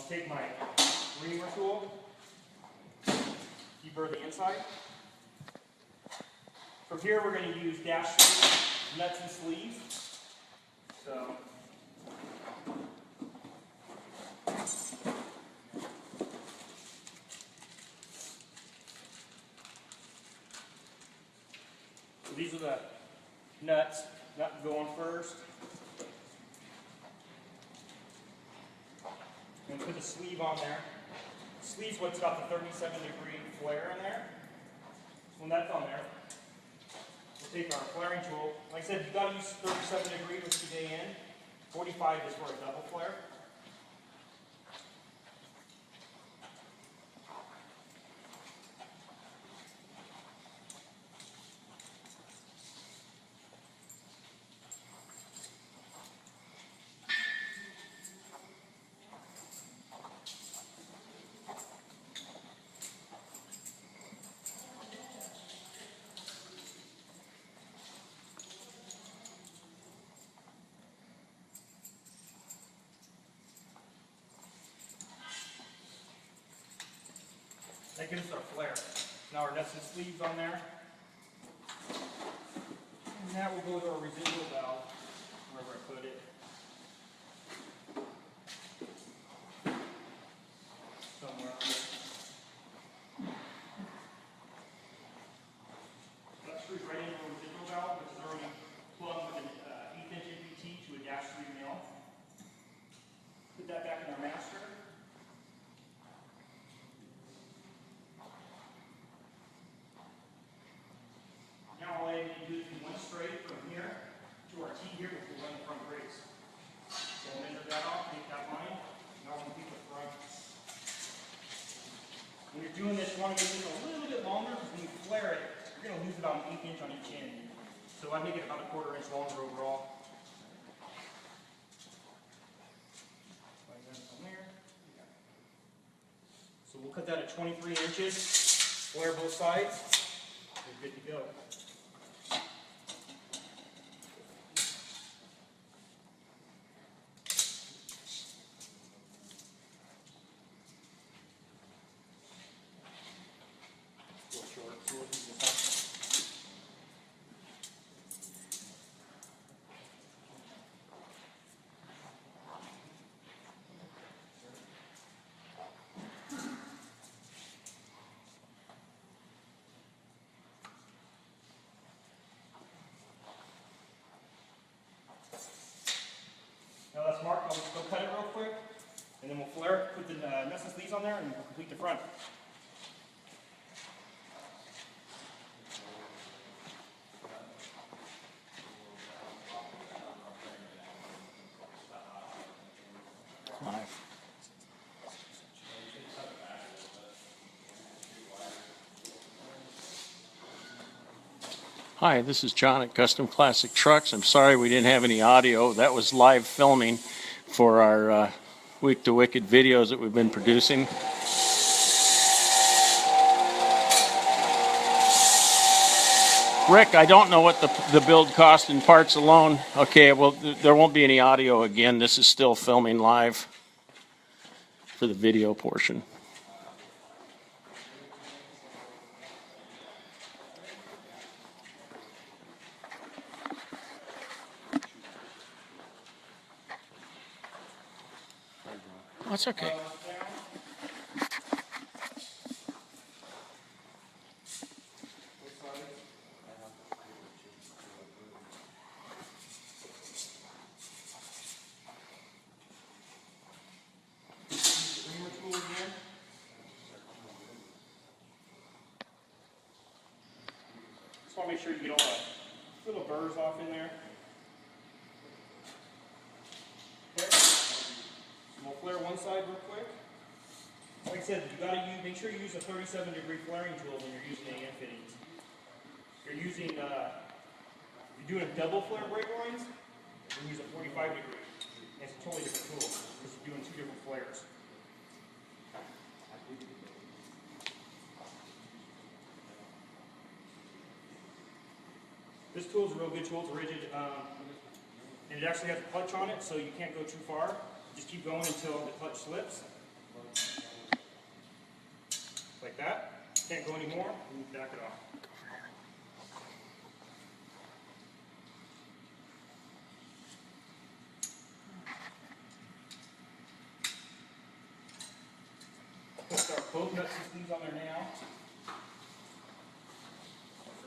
just take my reamer tool, deburr the inside. From here, we're going to use dash screws, nuts, and sleeves. So, these are the nuts. Nut going first. And put the sleeve on there. The sleeve's what's got the 37-degree flare in there. So when that's on there, we'll take our flaring tool. Like I said, you've got to use 37 degree with your day in. 45 is for a double flare. That gives us our flare. Now our nuts and sleeves on there. And that will go to our residual valve, wherever I put it. Somewhere on there. That screws right into our residual valve, which is already plugged with an 1/8" NPT to a dash 3 mil. Put that back in our master. Now all I need to do is do one straight from here to our T here, which will run the front brakes. So we'll measure that off, make that line. Now we'll complete the front. When you're doing this, you want to make this a little bit longer because when you flare it, you're going to lose about an 1/8" on each end. So I make it about a 1/4 inch longer overall. So we'll cut that at 23 inches, flare both sides, we're good to go. Now that's marked, I'll just go cut it real quick, and then we'll flare it, put the nuts and sleeves on there, and we'll complete the front. Hi, this is John at Custom Classic Trucks. I'm sorry we didn't have any audio. That was live filming for our Week to Wicked videos that we've been producing. Rick, I don't know what the build cost in parts alone. Okay, well, there won't be any audio again. This is still filming live for the video portion. That's okay. Just want to make sure you get all the little burrs off in there. Okay. So we'll flare one side real quick. Like I said, you got to make sure you use a 37-degree flaring tool when you're using AM fittings. If you're using, you're doing double flare brake lines, you use a 45-degree. It's a totally different tool because you're doing two different flares. This tool is a real good tool. It's rigid, and it actually has a clutch on it, so you can't go too far. Just keep going until the clutch slips. Like that. Can't go anymore. Back it off. Put our both nut systems on there now.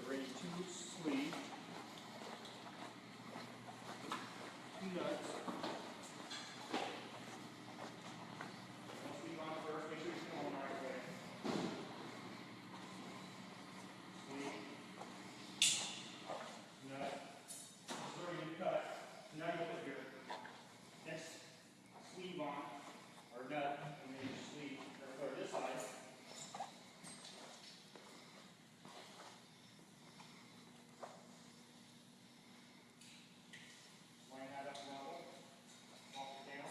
We're ready to sleeve. 2 nuts. Sleeve on first. Make sure it's going the right way. Sleeve. Nut. This is already been cut. So now you put your next sleeve on, or nut, and then your sleeve, or this side. Line that up level, walk it down.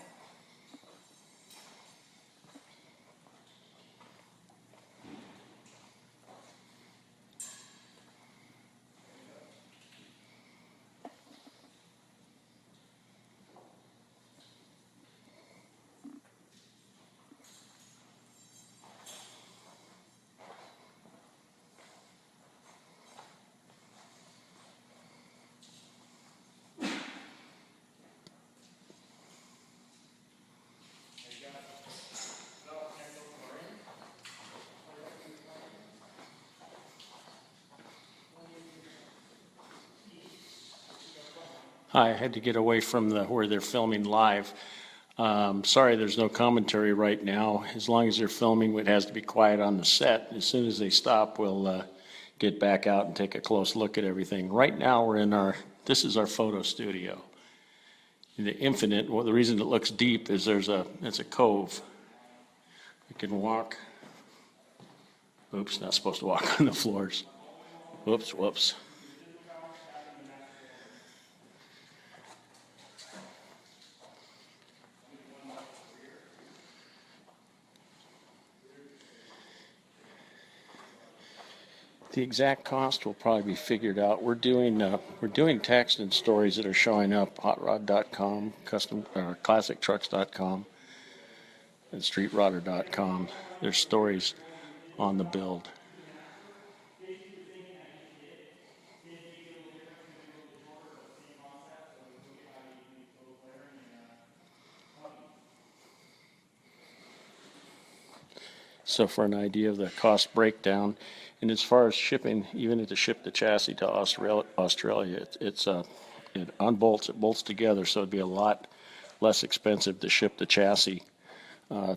Hi, I had to get away from where they're filming live. Sorry, there's no commentary right now. As long as they're filming, it has to be quiet on the set. As soon as they stop, we'll get back out and take a close look at everything. Right now, this is our photo studio. The Infinite, well, the reason it looks deep is it's a cove. You can walk. Oops, not supposed to walk on the floors. Whoops, whoops. The exact cost will probably be figured out. We're doing text and stories that are showing up. HotRod.com, ClassicTrucks.com, and StreetRodder.com. There's stories on the build. So for an idea of the cost breakdown, and as far as shipping, even to ship the chassis to Australia, it unbolts, it bolts together, so it'd be a lot less expensive to ship the chassis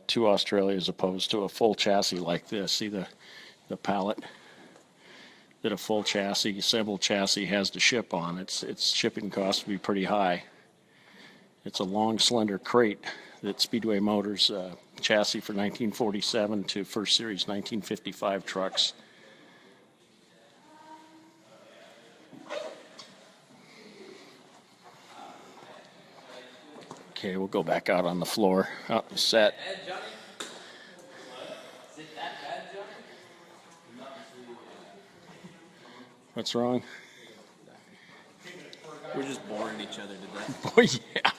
to Australia as opposed to a full chassis like this. See the pallet that a full chassis, assembled chassis has to ship on. Its shipping costs would be pretty high. It's a long, slender crate that Speedway Motors chassis for 1947 to First Series 1955 trucks. Okay, we'll go back out on the floor, out the set. What's wrong? We're just boring each other to death. Oh, yeah.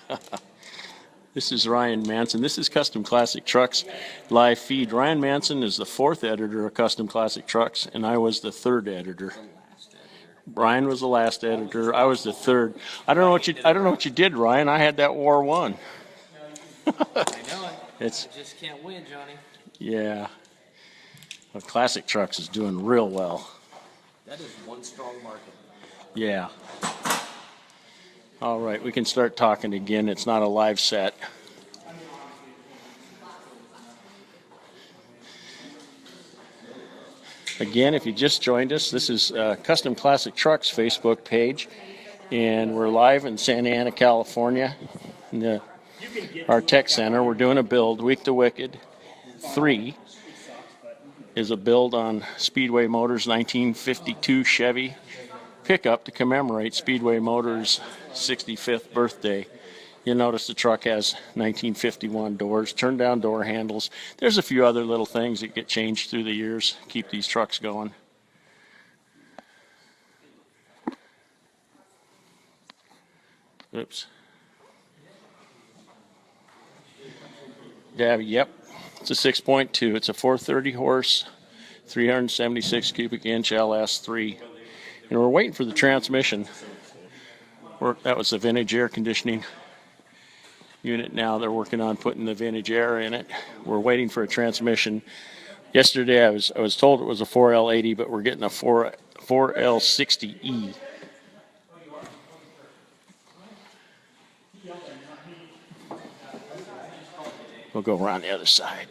This is Ryan Manson. This is Custom Classic Trucks live feed. Ryan Manson is the 4th editor of Custom Classic Trucks, and I was the 3rd editor. Brian was the last editor. I was the 3rd. I don't know what you did, Ryan. I had that war won. I know it. I It's just can't win, Johnny. yeah. Well, Classic Trucks is doing real well. That is one strong market. Yeah. All right, we can start talking again. It's not a live set. Again, if you just joined us, this is Custom Classic Trucks Facebook page, and we're live in Santa Ana, California, in our tech center. We're doing a build. Week to Wicked 3 is a build on Speedway Motors 1952 Chevy pickup to commemorate Speedway Motors' 65th birthday. You'll notice the truck has 1951 doors, turn down door handles. There's a few other little things that get changed through the years, keep these trucks going. Oops. Yeah, yep. It's a 6.2. It's a 430 horse, 376 cubic inch LS3. And we're waiting for the transmission. That was the vintage air conditioning unit. Now they're working on putting the vintage air in it. We're waiting for a transmission. Yesterday I was told it was a 4L80, but we're getting a 4L60E. We'll go around the other side.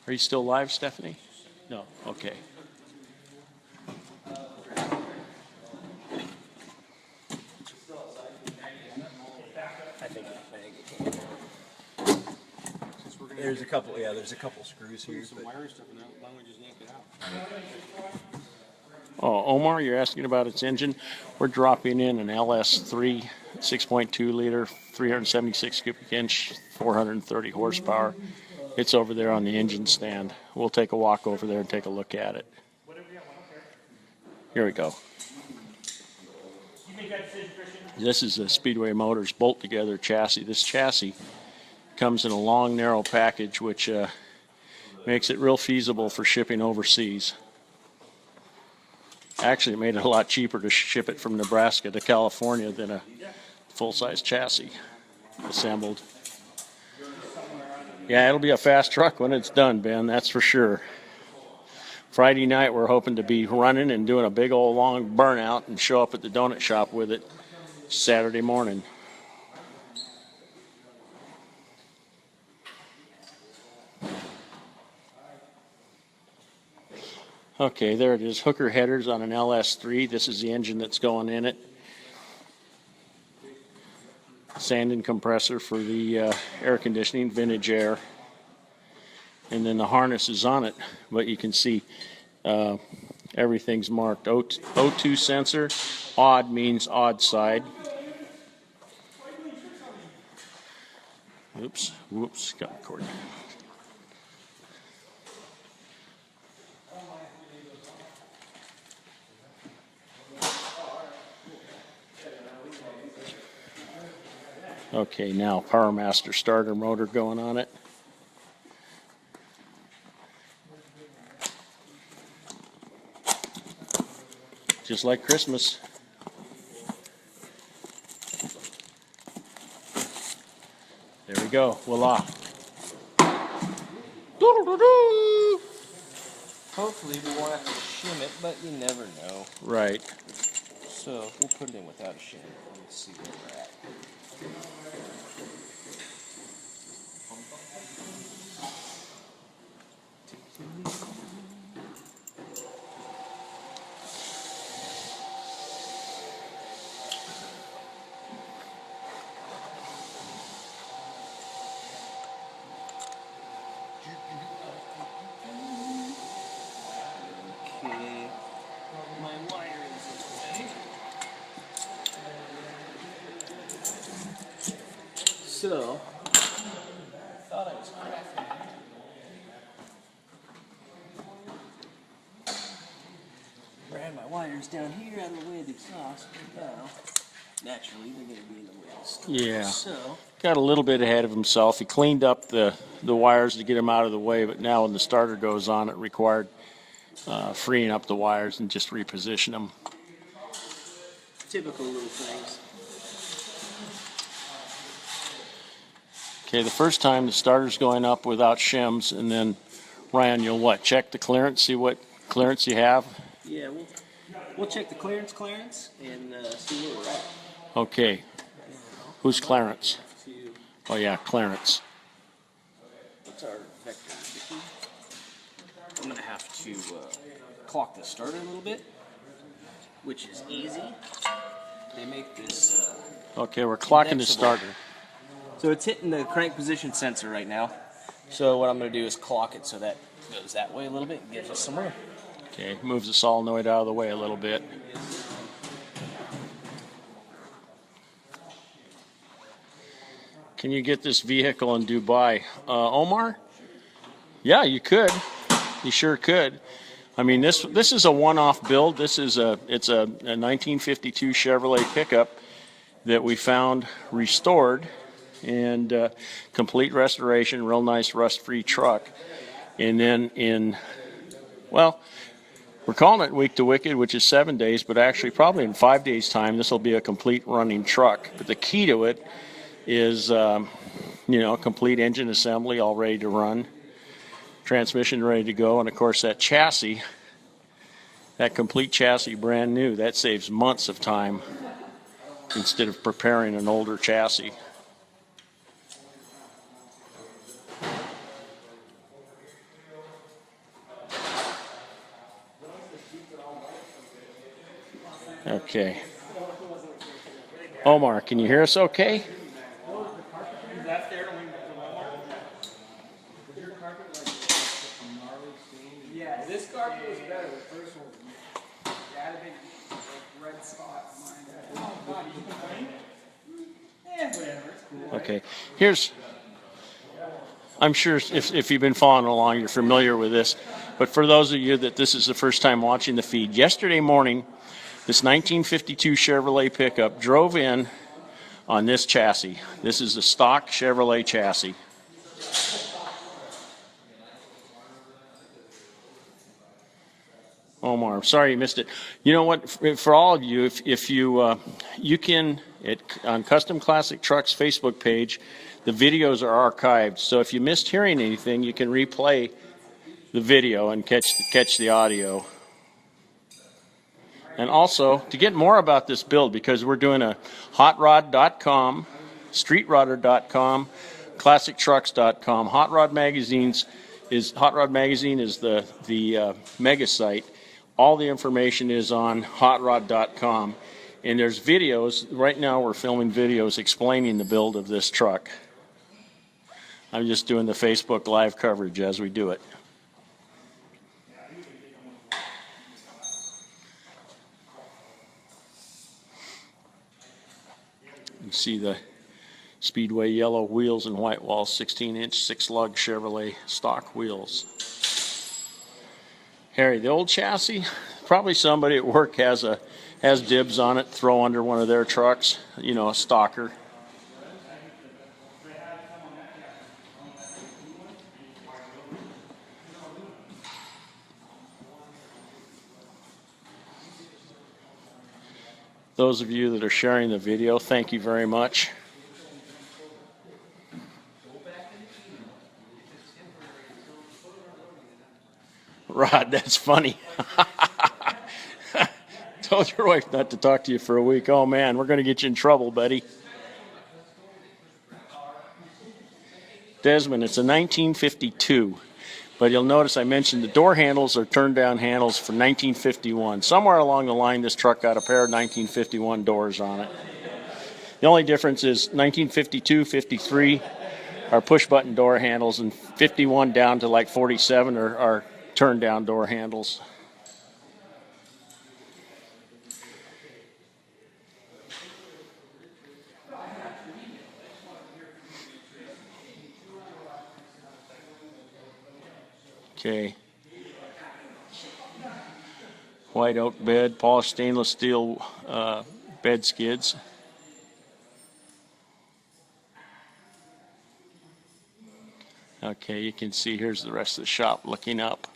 Are you still live, Stephanie? No. Okay. There's a couple, yeah, there's a couple screws here. But Oh, Omar, you're asking about its engine. We're dropping in an LS3 6.2 liter, 376 cubic inch, 430 horsepower. It's over there on the engine stand. We'll take a walk over there and take a look at it. Here we go. This is a Speedway Motors bolt together chassis. This chassis comes in a long, narrow package, which makes it real feasible for shipping overseas. Actually, it made it a lot cheaper to ship it from Nebraska to California than a full-size chassis assembled. Yeah, it'll be a fast truck when it's done, Ben, that's for sure. Friday night, we're hoping to be running and doing a big old long burnout and show up at the donut shop with it Saturday morning. Okay, there it is. Hooker headers on an LS3. This is the engine that's going in it. Sanding compressor for the air conditioning, vintage air. And then the harness is on it, but you can see everything's marked. O2 sensor, odd means odd side. Oops, whoops, got recorded. Okay, now PowerMaster starter motor going on it. Just like Christmas. There we go, voila. Hopefully we won't have to shim it, but you never know. Right. So we'll put it in without a shim. Let's see where we're at. Okay, my wire is ready. So, thought I was crafting. Ran my wires down here out of the way of the exhaust, but now, naturally, they're going to be in the way of the stove. Yeah. So, Got a little bit ahead of himself. He cleaned up the wires to get them out of the way, but now when the starter goes on, it required freeing up the wires and just reposition them. typical little things. Okay, the first time the starter's going up without shims, and then Ryan, you'll what? Check the clearance, see what clearance you have. Yeah, we'll check the clearance and see where we're at. Okay, who's Clarence? To Oh yeah, Clarence. what's our vector? I'm gonna have to clock the starter a little bit, which is easy. They make this. Okay, we're clocking the Indexable. starter. So it's hitting the crank position sensor right now. So what I'm gonna do is clock it so that goes that way a little bit and gives us some room. Okay, moves the solenoid out of the way a little bit. Can you get this vehicle in Dubai? Omar? Yeah, you could. You sure could. I mean, this is a one-off build. It's a 1952 Chevrolet pickup that we found restored and complete restoration, real nice rust-free truck. And then well, we're calling it Week to Wicked, which is 7 days, but actually probably in 5 days' time, this will be a complete running truck. But the key to it is, complete engine assembly all ready to run, transmission ready to go, and of course that chassis, that complete chassis brand new, that saves months of time instead of preparing an older chassis. Okay. Omar, can you hear us okay? Yeah, this carpet was better. The first one, it had a big red spot on mine. Oh, God, you complain? Yeah, whatever. It's cool. Okay. I'm sure if you've been following along, you're familiar with this. But for those of you that this is the first time watching the feed, yesterday morning, this 1952 Chevrolet pickup drove in on this chassis. This is the stock Chevrolet chassis. Omar, I'm sorry you missed it. You know what? For all of you, if you you can on Custom Classic Trucks Facebook page, the videos are archived. So if you missed hearing anything, you can replay the video and catch the audio. And also, to get more about this build, because we're doing a hotrod.com, streetrodder.com, classictrucks.com. Hot Rod Magazine is the mega site. All the information is on hotrod.com. And there's videos. Right now we're filming videos explaining the build of this truck. I'm just doing the Facebook live coverage as we do it. You see the Speedway yellow wheels and white walls, 16-inch 6-lug Chevrolet stock wheels. Harry, the old chassis, probably somebody at work has dibs on it, throw under one of their trucks, a stalker. Those of you that are sharing the video, thank you very much. Rod, that's funny. Told your wife not to talk to you for a week. Oh man, we're going to get you in trouble, buddy. Desmond, it's a 1952. But you'll notice I mentioned the door handles are turned down handles for 1951. Somewhere along the line, this truck got a pair of 1951 doors on it. The only difference is 1952, 53 are push button door handles, and 51 down to like 47 are turn down door handles. Okay. White oak bed, polished stainless steel bed skids. Okay, you can see here's the rest of the shop looking up.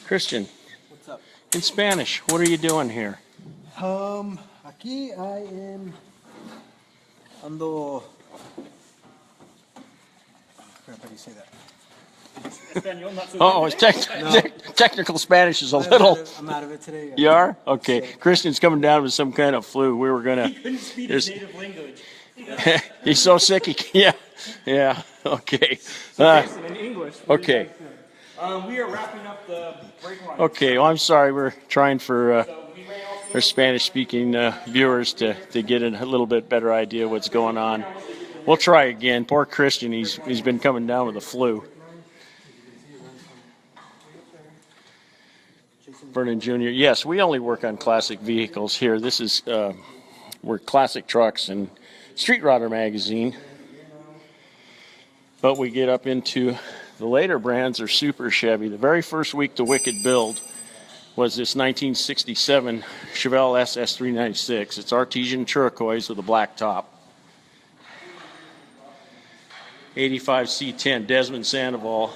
Christian, What's up? in Spanish, what are you doing here? Aquí I am ando. Crap, how do you say that? Espanol, not so Oh, good. technical Spanish is a little. I'm out of it today. You are? Okay. Christian's coming down with some kind of flu. We were He gonna. couldn't speak There's- his native language. He's so sick. Yeah. Okay. Jason, in English. what do you Okay. guys think? We are wrapping up the break run. Okay. Well, I'm sorry. We're trying for So we ran off our Spanish-speaking viewers to get a little bit better idea what's going on. We'll try again. Poor Christian. He's been coming down with the flu. Vernon Jr. Yes, we only work on classic vehicles here. This is we're classic trucks and Street Rodder magazine. But we get up into the later brands are Super Chevy. The very first Week to Wicked build was this 1967 Chevelle SS396. It's artesian turquoise with a black top. 85 C10 Desmond Sandoval.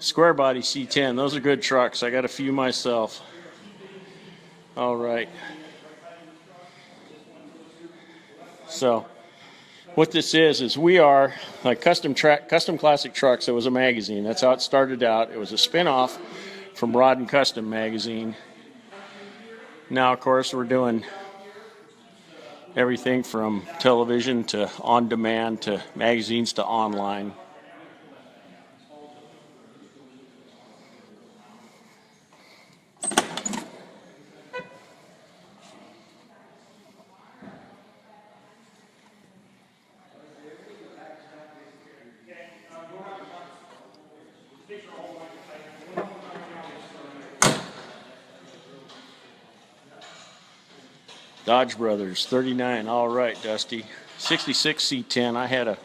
Square body C10. Those are good trucks. I got a few myself. All right. So what this is we are like Custom Classic Trucks. It was a magazine. That's how it started out. It was a spin-off from Rod and Custom magazine. Now, of course, we're doing everything from television to on-demand to magazines to online. Dodge Brothers, 39. All right, Dusty. 66 C10. I had a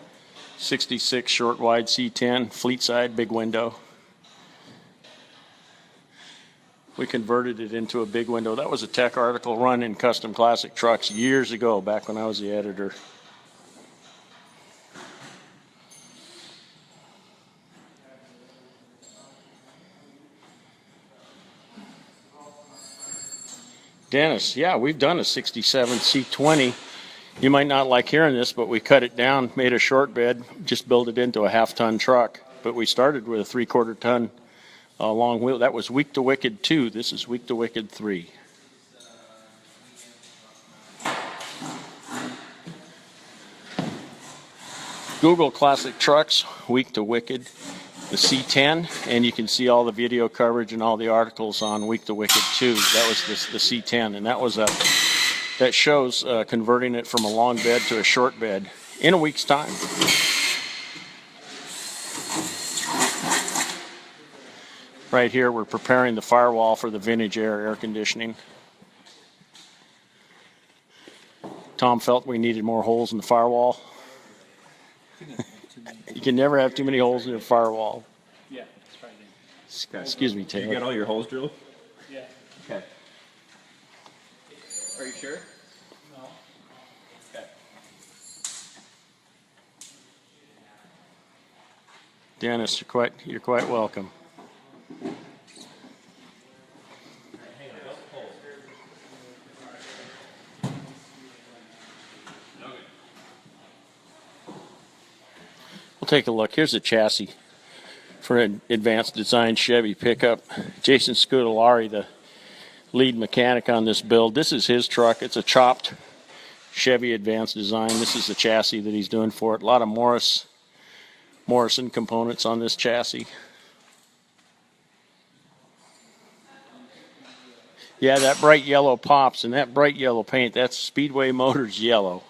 66 short wide C10, fleet side, big window. We converted it into a big window. That was a tech article run in Custom Classic Trucks years ago, back when I was the editor. Dennis, yeah, we've done a 67 C20. You might not like hearing this, but we cut it down, made a short bed, just built it into a half-ton truck. But we started with a 3/4 ton long wheel. That was Week to Wicked 2. This is Week to Wicked 3. Google Classic Trucks, Week to Wicked, the C10, and you can see all the video coverage and all the articles on Week to Wicked 2. That was the C10, and that shows converting it from a long bed to a short bed in a week's time. Right here, we're preparing the firewall for the Vintage air conditioning. Tom felt we needed more holes in the firewall. You can never have too many holes in a firewall. Yeah, that's right. Excuse me, You Taylor. got all your holes drilled? Yeah. Okay. Are you sure? No. Okay. Dennis, you're quite welcome. We'll take a look. Here's a chassis for an advanced design Chevy pickup. Jason Scudolari, the lead mechanic on this build. This is his truck. It's a chopped Chevy advanced design. This is the chassis that he's doing for it. A lot of Morrison components on this chassis. Yeah, that bright yellow pops, and that bright yellow paint, that's Speedway Motors yellow.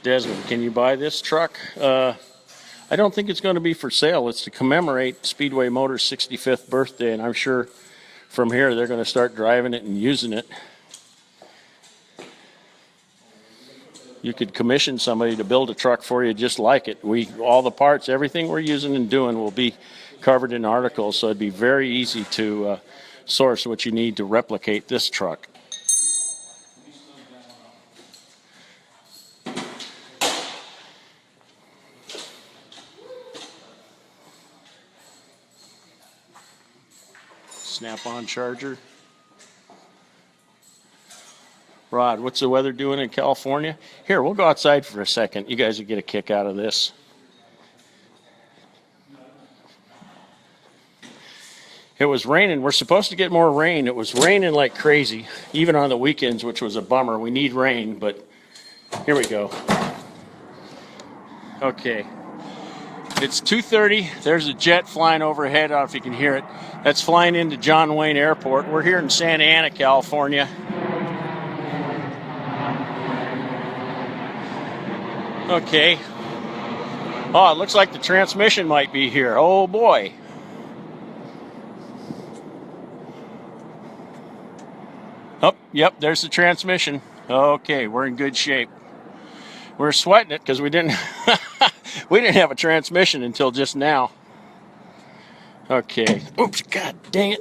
Desmond, can you buy this truck? I don't think it's going to be for sale. It's to commemorate Speedway Motors' 65th birthday, and I'm sure from here they're going to start driving it and using it. You could commission somebody to build a truck for you just like it. All the parts, everything we're using and doing will be covered in articles, so it'd be very easy to source what you need to replicate this truck. Snap-on charger. Rod, what's the weather doing in California? Here, we'll go outside for a second. You guys will get a kick out of this. It was raining. We're supposed to get more rain. It was raining like crazy, even on the weekends, which was a bummer. We need rain, but here we go. Okay. It's 2:30. There's a jet flying overhead. I don't know if you can hear it. That's flying into John Wayne Airport. We're here in Santa Ana, California. Okay. Oh, it looks like the transmission might be here. Oh, boy. Oh, yep, there's the transmission. Okay, we're in good shape. We're sweating it because we didn't we didn't have a transmission until just now. Okay. Oops, god dang it.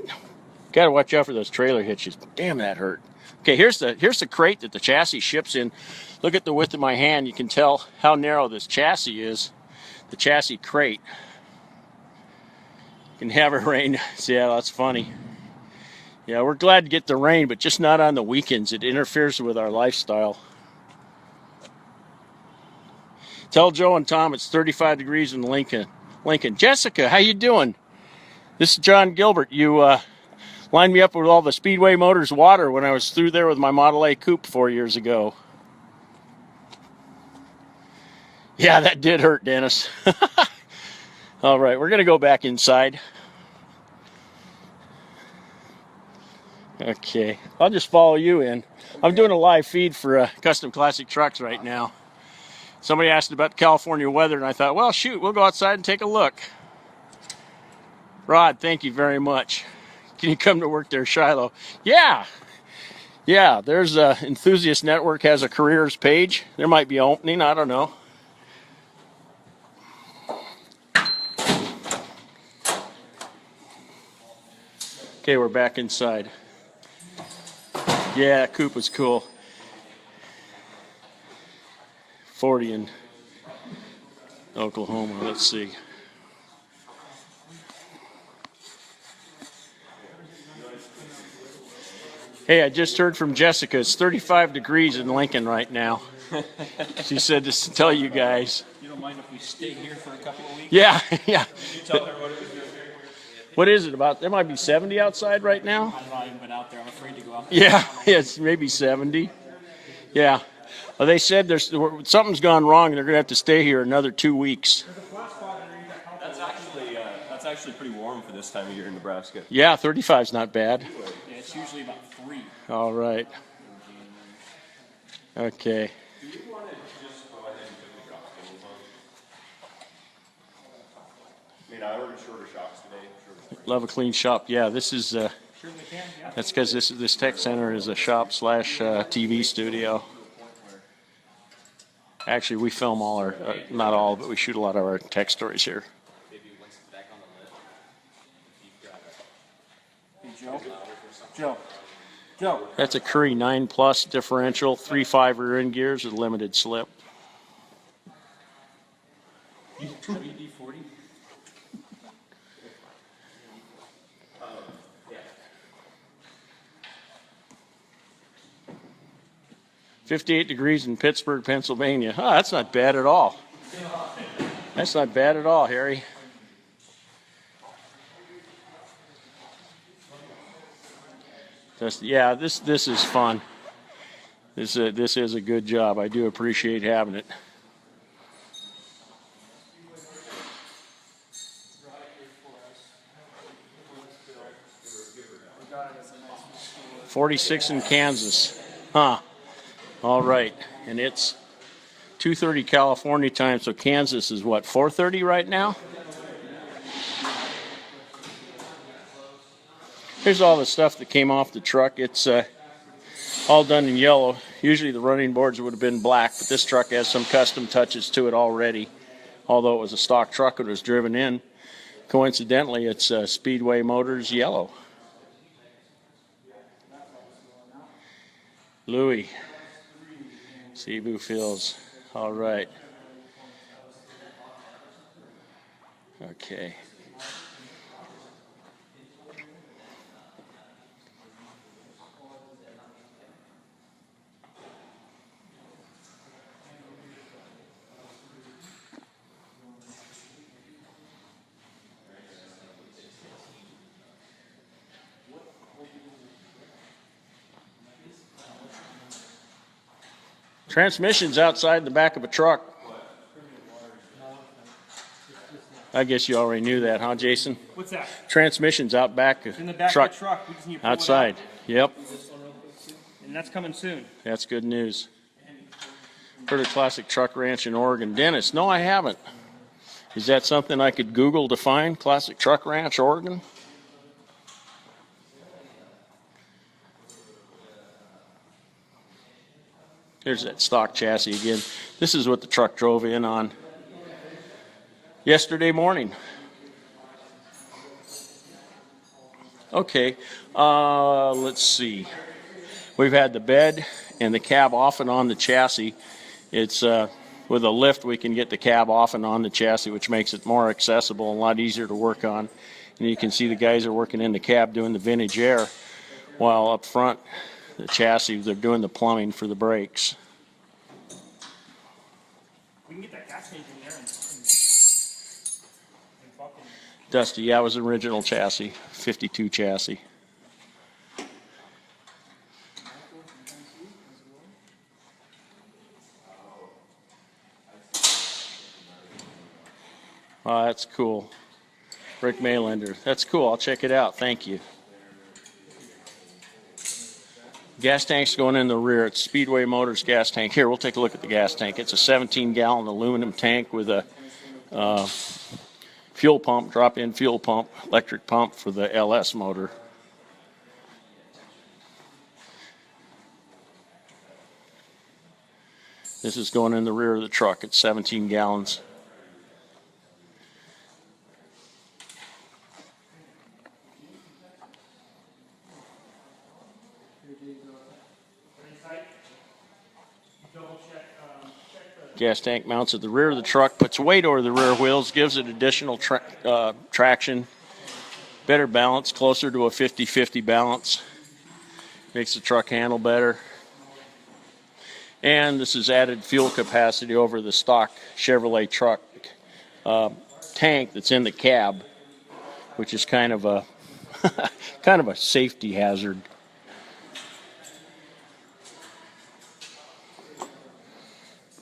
Gotta watch out for those trailer hitches. Damn, that hurt. Okay, here's the crate that the chassis ships in. Look at the width of my hand. You can tell how narrow this chassis is. The chassis crate. You can have it rain. Yeah, that's funny. Yeah, we're glad to get the rain, but just not on the weekends. It interferes with our lifestyle. Tell Joe and Tom it's 35 degrees in Lincoln. Jessica, how you doing? This is John Gilbert. You lined me up with all the Speedway Motors water when I was through there with my Model A Coupe 4 years ago. Yeah, that did hurt, Dennis. All right, we're going to go back inside. Okay, I'll just follow you in. I'm doing a live feed for Custom Classic Trucks right now. Somebody asked about the California weather, and I thought, well, shoot, we'll go outside and take a look. Rod, thank you very much. Can you come to work there, Shiloh? Yeah. Yeah, there's Enthusiast Network has a careers page. There might be an opening, I don't know. Okay, we're back inside. Yeah, coupe was cool. 40 in Oklahoma, let's see. Hey, I just heard from Jessica. It's 35 degrees in Lincoln right now. She said to tell you guys. You don't mind if we stay here for a couple of weeks? Yeah, yeah. You tell her what it was. What is it about? There might be 70 outside right now. I don't know. I haven't been out there. I'm afraid to go out there. Yeah, it's maybe 70. Yeah. Well, they said there's something's gone wrong. They're gonna have to stay here another 2 weeks. That's actually pretty warm for this time of year in Nebraska. Yeah, 35's not bad. Yeah, it's usually about 3. All right. Okay. Do you want to just go ahead and put the shock tables on? I mean, I ordered shorter shocks today. Love a clean shop. Yeah, this is. That's because this tech center is a shop / TV studio. Actually, we film all our, not all, but we shoot a lot of our tech stories here. Hey, Joe. That's a Curry 9+ differential, 3.5 rear end gears with limited slip. WD-40. 58 degrees in Pittsburgh, Pennsylvania. Oh, that's not bad at all. That's not bad at all, Harry. Yeah, this is fun. This is a good job. I do appreciate having it. '46 in Kansas, huh? All right, and it's 2:30 California time, so Kansas is what, 4:30 right now? Here's all the stuff that came off the truck. It's all done in yellow. Usually the running boards would have been black, but this truck has some custom touches to it already. Although it was a stock truck, it was driven in. Coincidentally, it's Speedway Motors yellow. Louis. Cebu Fields. All right. Okay. Transmission's outside the back of a truck. I guess you already knew that, huh, Jason? What's that? Transmission's out back of In the back truck. of the truck. We just need to pull it Outside. out, Yep, and that's coming soon. that's good news. Heard of Classic Truck Ranch in Oregon. Dennis, no, I haven't. Is that something I could Google to find? Classic Truck Ranch, Oregon? Here's that stock chassis again. This is what the truck drove in on yesterday morning. Okay, let's see. We've had the bed and the cab off and on the chassis. It's with a lift we can get the cab off and on the chassis, which makes it more accessible and a lot easier to work on. And you can see the guys are working in the cab doing the vintage air, while up front the chassis they're doing the plumbing for the brakes. We can get that gas tank in there and fucking. Dusty, yeah, it was original chassis, 52 chassis. Oh, that's cool. Rick Maylander. That's cool. I'll check it out. Thank you. Gas tank's going in the rear. It's Speedway Motors gas tank. Here, we'll take a look at the gas tank. It's a 17-gallon aluminum tank with a fuel pump, drop-in fuel pump, electric pump for the LS motor. This is going in the rear of the truck. It's 17 gallons. Gas tank mounts at the rear of the truck, puts weight over the rear wheels, gives it additional traction, better balance, closer to a 50-50 balance, makes the truck handle better. And this is added fuel capacity over the stock Chevrolet truck tank that's in the cab, which is kind of a kind of a safety hazard.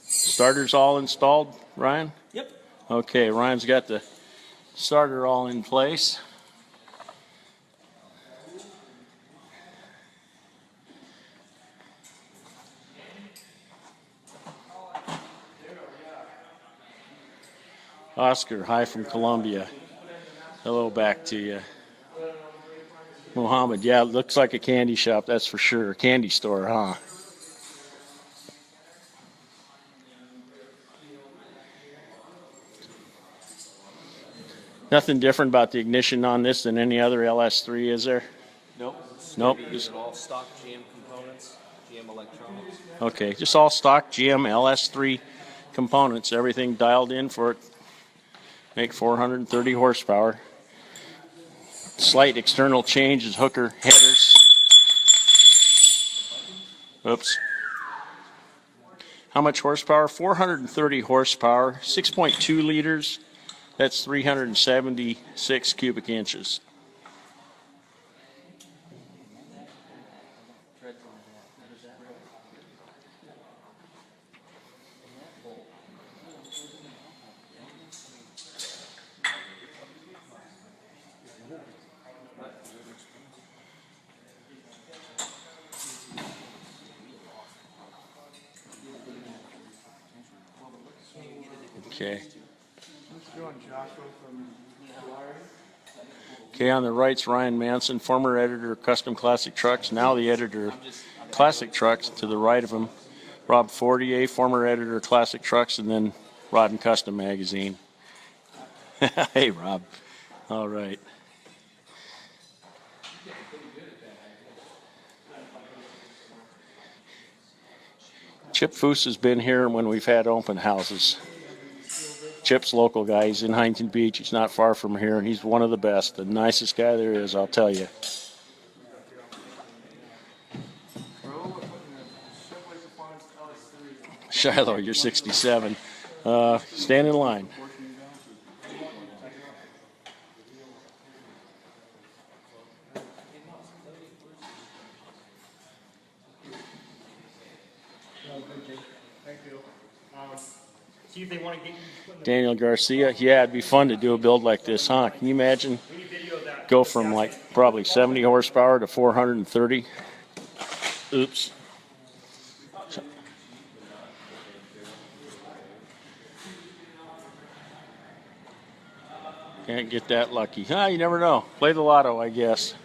Starter's all installed, Ryan? Yep. Okay, Ryan's got the starter all in place. Oscar, hi from Colombia. Hello back to you. Mohammed, yeah, it looks like a candy shop, that's for sure. A candy store, huh? Nothing different about the ignition on this than any other LS3, is there? Nope. Nope. Just all stock GM components, GM electronics. Okay, just all stock GM LS3 components, everything dialed in for it. Make 430 horsepower. Slight external change is hooker headers. Oops. How much horsepower? 430 horsepower, 6.2 liters. That's 376 cubic inches. Okay. Okay, on the right's Ryan Manson, former editor of Custom Classic Trucks, now the editor of Classic Trucks. To the right of him, Rob Fortier, former editor of Classic Trucks, and then Rod and Custom Magazine. Hey, Rob. All right. Chip Foose has been here when we've had open houses. Chip's local guy. He's in Huntington Beach. He's not far from here, and he's one of the best, the nicest guy there is, I'll tell you. Shiloh, you're 67. Stand in line. See if they want to get you putting the Daniel Garcia, yeah, it'd be fun to do a build like this, huh? Can you imagine? we need video of that. Go from like probably 70 horsepower to 430. Oops. Can't get that lucky. Huh, you never know. Play the lotto, I guess.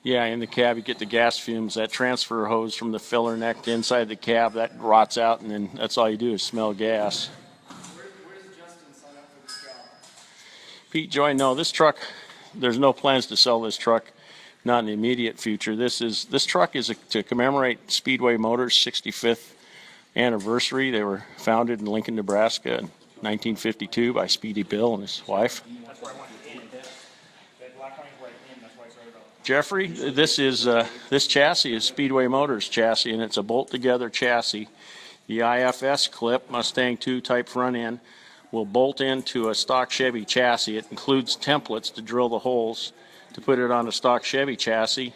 Yeah, in the cab you get the gas fumes. That transfer hose from the filler neck to inside the cab, that rots out, and then that's all you do is smell gas. Where's Justin sign up for this job? Pete Joy, no, this truck, there's no plans to sell this truck, not in the immediate future. This truck is to commemorate Speedway Motors' 65th anniversary. They were founded in Lincoln, Nebraska in 1952 by Speedy Bill and his wife. That's where I want to end. That black line's right in. That's why I started out. Jeffrey, this chassis is Speedway Motors chassis, and it's a bolt-together chassis. The IFS clip, Mustang 2 type front end, will bolt into a stock Chevy chassis. It includes templates to drill the holes to put it on a stock Chevy chassis.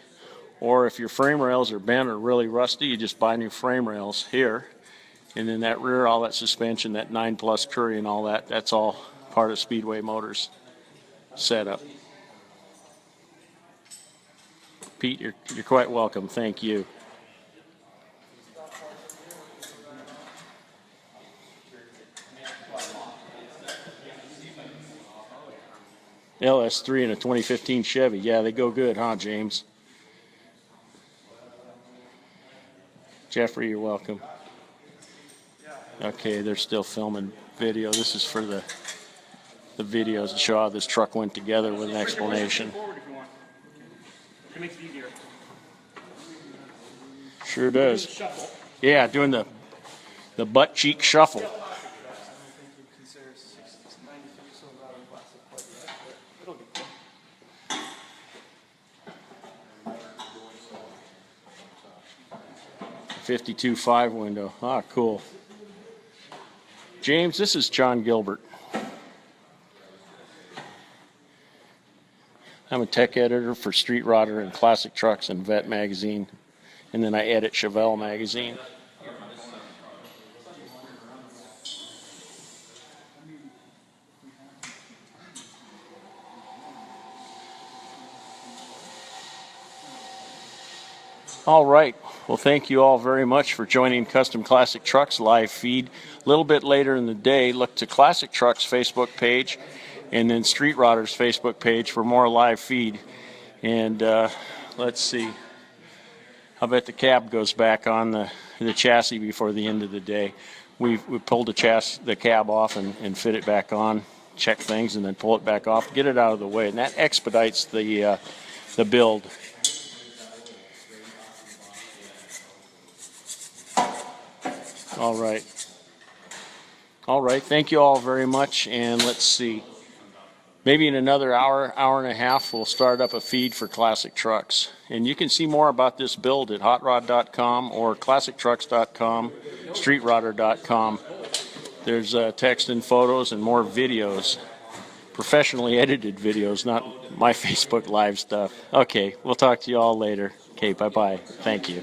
Or if your frame rails are bent or really rusty, you just buy new frame rails here. And then that rear, all that suspension, that 9+ Curry and all that, that's all part of Speedway Motors setup. Pete, you're quite welcome. Thank you. LS3 and a 2015 Chevy. Yeah, they go good, huh, James? Jeffrey, you're welcome. Okay, they're still filming video. This is for the videos to show how this truck went together with an explanation. Forward if you want. It makes it easier. Sure does. Shuffle. Yeah, doing the butt cheek shuffle. Consider 93 Silverado Classic quite yet, but it'll get there. 52.5 window. Ah, cool. James, this is John Gilbert. I'm a tech editor for Street Rodder and Classic Trucks and Vet Magazine. And then I edit Chevelle Magazine. All right. Well, thank you all very much for joining Custom Classic Trucks live feed. A little bit later in the day, look to Classic Trucks Facebook page and then Street Rodder's Facebook page for more live feed. And let's see. I bet the cab goes back on the chassis before the end of the day. We pulled the cab off and fit it back on, check things, and then pull it back off, get it out of the way, and that expedites the build. All right. All right. Thank you all very much, and let's see. Maybe in another hour and a half, we'll start up a feed for Classic Trucks. And you can see more about this build at hotrod.com or classictrucks.com, streetrodder.com. There's text and photos and more videos, professionally edited videos, not my Facebook Live stuff. Okay, we'll talk to you all later. Okay, bye-bye. Thank you.